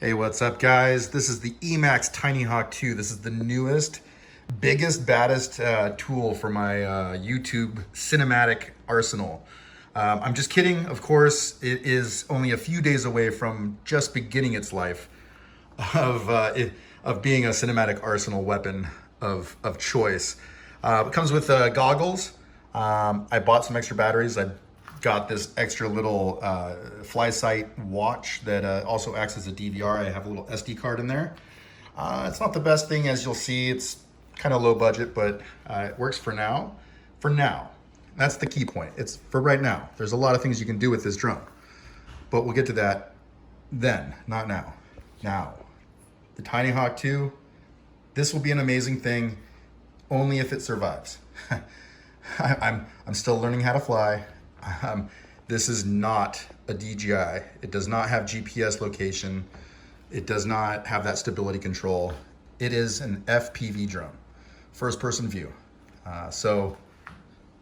Hey, what's up, guys? This is the EMAX TINYHAWK 2. This is the newest, biggest, baddest tool for my YouTube cinematic arsenal. I'm just kidding, of course. It is only a few days away from just beginning its life of being a cinematic arsenal weapon of choice. It comes with goggles. I bought some extra batteries. I got this extra little fly sight watch that also acts as a DVR. I have a little SD card in there. It's not the best thing, as you'll see. It's kind of low budget, but it works for now. For now. That's the key point. It's for right now. There's a lot of things you can do with this drone, but we'll get to that then, not now. Now, the TINYHAWK 2, this will be an amazing thing only if it survives. I'm still learning how to fly. This is not a DJI. It does not have GPS location. It does not have that stability control. It is an FPV drone, first person view. So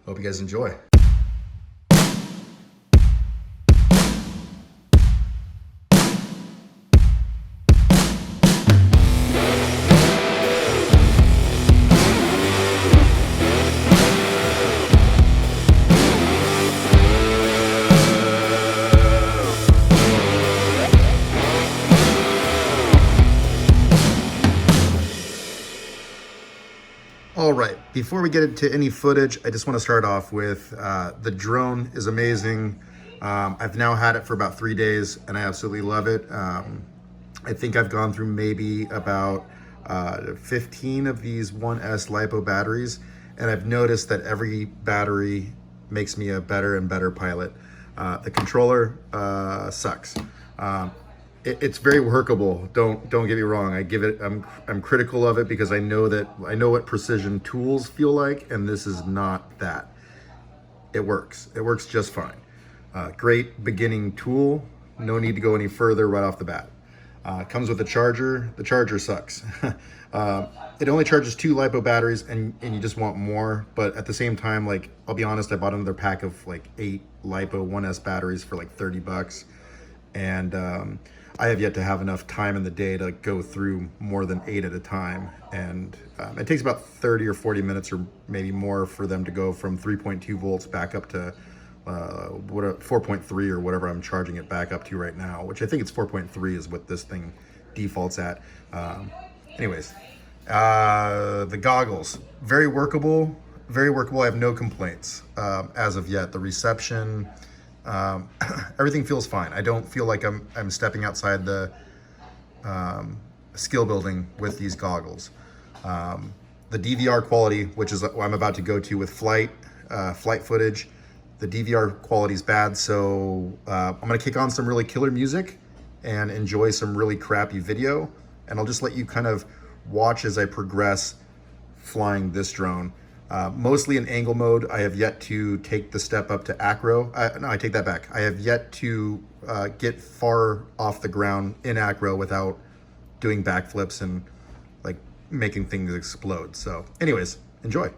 hope you guys enjoy. All right, before we get into any footage, I just want to start off with the drone is amazing. I've now had it for about 3 days and I absolutely love it. I think I've gone through maybe about 15 of these 1S LiPo batteries, and I've noticed that every battery makes me a better and better pilot. The controller sucks. It's very workable. Don't get me wrong. I'm critical of it because I know what precision tools feel like, and this is not that. It works just fine. Great beginning tool. No need to go any further right off the bat. Comes with a charger. The charger sucks. It only charges 2 LiPo batteries, and you just want more. But at the same time, like, I'll be honest, I bought another pack of like 8 LiPo 1S batteries for like 30 bucks. And I have yet to have enough time in the day to go through more than 8 at a time. And it takes about 30 or 40 minutes or maybe more for them to go from 3.2 volts back up to 4.3 or whatever I'm charging it back up to right now, which I think it's 4.3 is what this thing defaults at. Anyways, the goggles, very workable, very workable. I have no complaints as of yet. The reception, everything feels fine. I don't feel like I'm stepping outside the skill building with these goggles. The DVR quality, which is what I'm about to go to with flight footage, the DVR quality is bad, so I'm gonna kick on some really killer music and enjoy some really crappy video, and I'll just let you kind of watch as I progress flying this drone. Mostly in angle mode. I have yet to take the step up to acro. No, I take that back. I have yet to get far off the ground in acro without doing backflips and like making things explode. So anyways, enjoy.